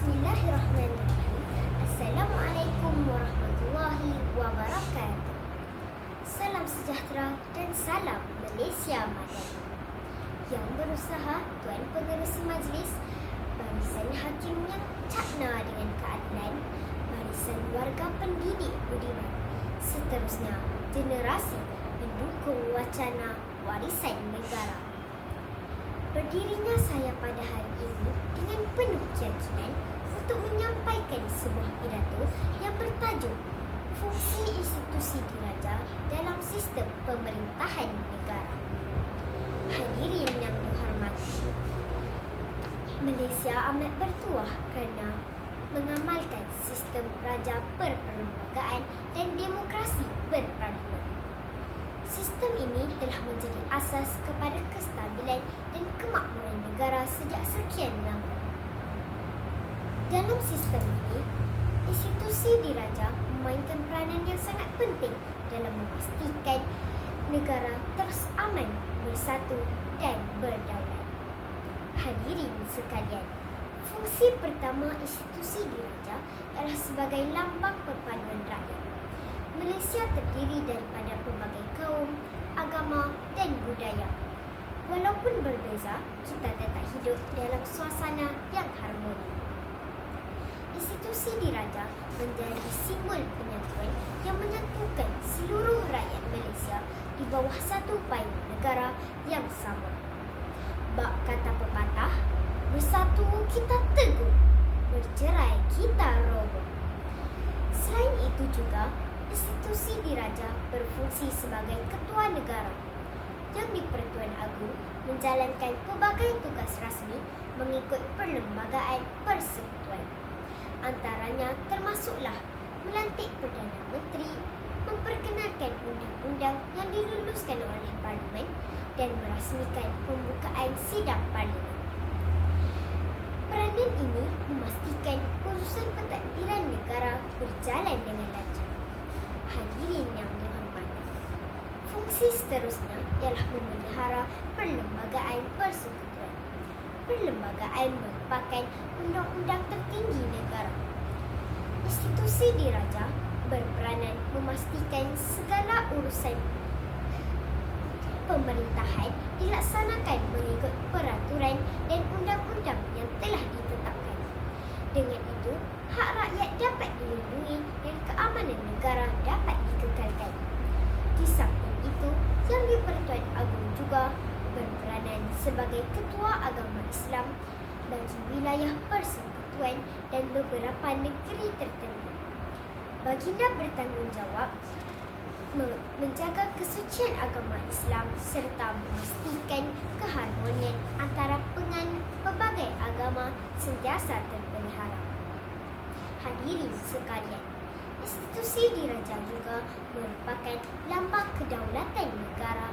Bismillahirrahmanirrahim. Assalamualaikum warahmatullahi wabarakatuh. Salam sejahtera dan salam Malaysia Madani. Yang berusaha Tuan Pengerusi Majlis, barisan hakim yang cakna dengan keadilan, barisan warga pendidik budiman, seterusnya generasi pendukung wacana warisan negara. Berdirinya saya pada hari ini dengan penuh keyakinan untuk menyampaikan sebuah pidato yang bertajuk Fungsi Institusi Diraja dalam Sistem Pemerintahan Negara. Hadirin yang dihormati, Malaysia amat bertuah kerana mengamalkan sistem raja berperlembagaan dan demokrasi berparlimen. Sistem ini telah menjadi asas kepada kestabilan dan kemakmuran negara sejak sekian lama. Dalam sistem ini, institusi diraja memainkan peranan yang sangat penting dalam memastikan negara terus aman, bersatu dan berdaulat. Hadirin sekalian, fungsi pertama institusi diraja adalah sebagai lambang perpaduan rakyat. Malaysia terdiri daripada pelbagai kaum, agama dan budaya. Walaupun berbeza, kita tetap hidup dalam suasana yang harmoni. Institusi diraja menjadi simbol penyatuan yang menyatukan seluruh rakyat Malaysia di bawah satu payung negara yang sama. Bak kata pepatah, bersatu kita teguh, bercerai kita roboh. Selain itu juga, institusi diraja berfungsi sebagai ketua negara yang di-Pertuan Agong menjalankan pelbagai tugas rasmi mengikut Perlembagaan Persekutuan. Antaranya termasuklah melantik Perdana Menteri, memperkenalkan undang-undang yang diluluskan oleh Parlimen dan merasmikan pembukaan sidang Parlimen. Peranan ini memastikan urusan pentadbiran negara berjalan dengan lancar. Hadirin yang dihormati, fungsi seterusnya ialah memelihara Perlembagaan Persekutuan. Perlembagaan merupakan undang-undang tertinggi negara. Institusi diraja berperanan memastikan segala urusan pemerintahan dilaksanakan mengikut peraturan dan undang-undang yang telah ditetapkan. Dengan itu, hak rakyat dapat dilindungi dan keamanan negara dapat dikekalkan. Di samping itu, Yang di-Pertuan Agong juga berperanan sebagai Ketua Agama Islam bagi wilayah persekutuan dan beberapa negeri tertentu. Baginda bertanggungjawab menjaga kesucian agama Islam serta memastikan keharmonian antara penganut pelbagai agama sentiasa terpelihara. Hadirin sekalian, institusi diraja juga merupakan lambang kedaulatan negara.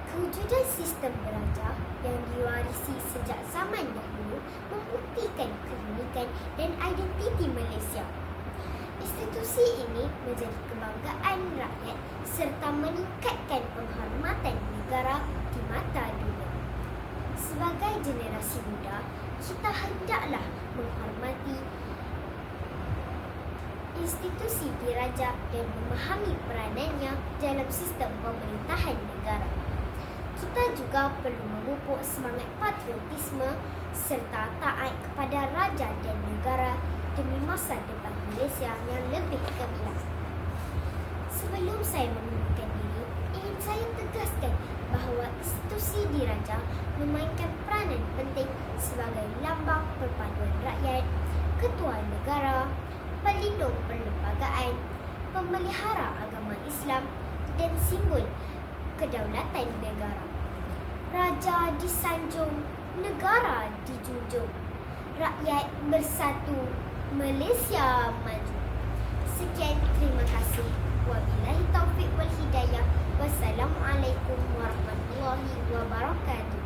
Kewujudan sistem beraja yang diwarisi sejak zaman dahulu membuktikan keunikan dan identiti Malaysia. Institusi ini menjadi kebanggaan rakyat serta meningkatkan penghormatan negara di mata dunia. Sebagai generasi muda, kita hendaklah menghormati institusi diraja dan memahami peranannya dalam sistem pemerintahan negara. Kita juga perlu memupuk semangat patriotisme serta taat kepada raja dan negara demi masa depan Malaysia yang lebih gemilang. Sebelum saya mengundurkan diri, ingin saya tegaskan bahawa institusi diraja memainkan peranan penting sebagai lambang perpaduan rakyat, ketua negara, pelindung perlembagaan, pemelihara agama Islam dan simbol kedaulatan negara. Raja disanjung, negara dijunjung. Rakyat bersatu, Malaysia maju. Sekian, terima kasih. Wabillahi taufiq wal hidayah. Wassalamualaikum warahmatullahi wabarakatuh.